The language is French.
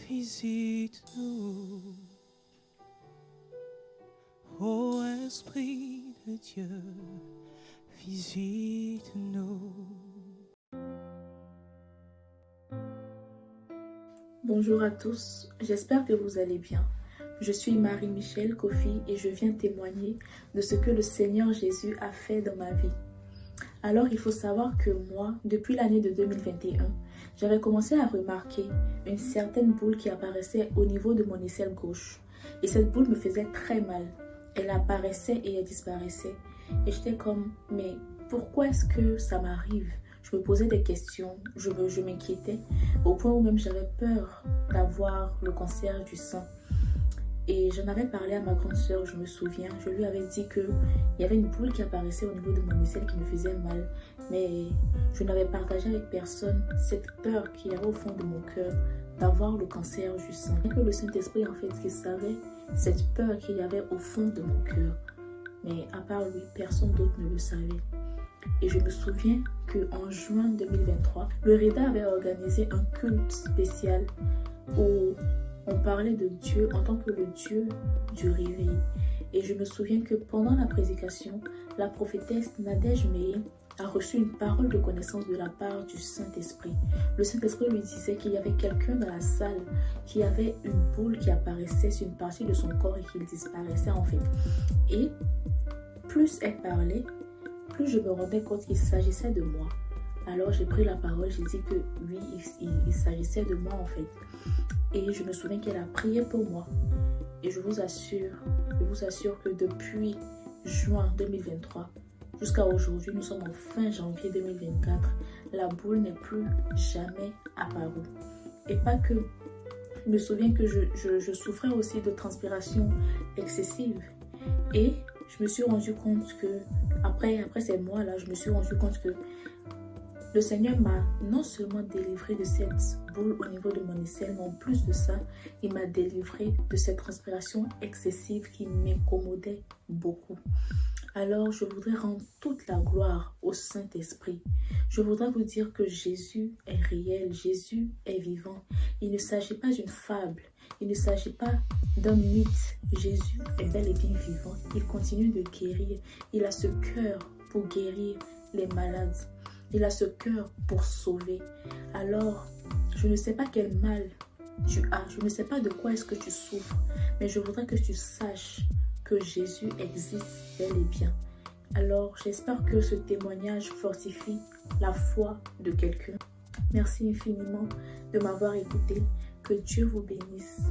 visite-nous. Ô Esprit de Dieu, visite-nous. Bonjour à tous, j'espère que vous allez bien. Je suis Marie-Michel Kofi et je viens témoigner de ce que le Seigneur Jésus a fait dans ma vie. Alors il faut savoir que moi, depuis l'année de 2021, j'avais commencé à remarquer une certaine boule qui apparaissait au niveau de mon aisselle gauche. Et cette boule me faisait très mal. Elle apparaissait et elle disparaissait. Et j'étais comme, mais pourquoi est-ce que ça m'arrive? Je me posais des questions, je m'inquiétais, au point où même j'avais peur d'avoir le cancer du sein. Et j'en avais parlé à ma grande sœur, je me souviens. Je lui avais dit qu'il y avait une boule qui apparaissait au niveau de mon aisselle qui me faisait mal. Mais je n'avais partagé avec personne cette peur qu'il y avait au fond de mon cœur d'avoir le cancer du sein. Et que le Saint-Esprit, en fait, qui savait cette peur qu'il y avait au fond de mon cœur. Mais à part lui, personne d'autre ne le savait. Et je me souviens qu'en juin 2023, le REDA avait organisé un culte spécial où on parlait de Dieu en tant que le Dieu du réveil. Et je me souviens que pendant la prédication, la prophétesse Nadège Meye a reçu une parole de connaissance de la part du Saint-Esprit. Le Saint-Esprit lui disait qu'il y avait quelqu'un dans la salle qui avait une boule qui apparaissait sur une partie de son corps et qui disparaissait en fait. Et plus elle parlait, plus je me rendais compte qu'il s'agissait de moi. Alors j'ai pris la parole, j'ai dit que oui, il s'agissait de moi en fait. Et je me souviens qu'elle a prié pour moi. Et je vous assure que depuis juin 2023 jusqu'à aujourd'hui, nous sommes en fin janvier 2024, la boule n'est plus jamais apparue. Et pas que. Je me souviens que je souffrais aussi de transpiration excessive. Et je me suis rendu compte que, après ces mois-là, je me suis rendu compte que le Seigneur m'a non seulement délivré de cette boule au niveau de mon aisselle, mais en plus de ça, il m'a délivré de cette transpiration excessive qui m'incommodait beaucoup. Alors, je voudrais rendre toute la gloire au Saint-Esprit. Je voudrais vous dire que Jésus est réel, Jésus est vivant. Il ne s'agit pas d'une fable, il ne s'agit pas d'un mythe. Jésus est bel et bien vivant. Il continue de guérir. Il a ce cœur pour guérir les malades. Il a ce cœur pour sauver. Alors, je ne sais pas quel mal tu as. Je ne sais pas de quoi est-ce que tu souffres. Mais je voudrais que tu saches que Jésus existe bel et bien. Alors, j'espère que ce témoignage fortifie la foi de quelqu'un. Merci infiniment de m'avoir écouté. Que Dieu vous bénisse.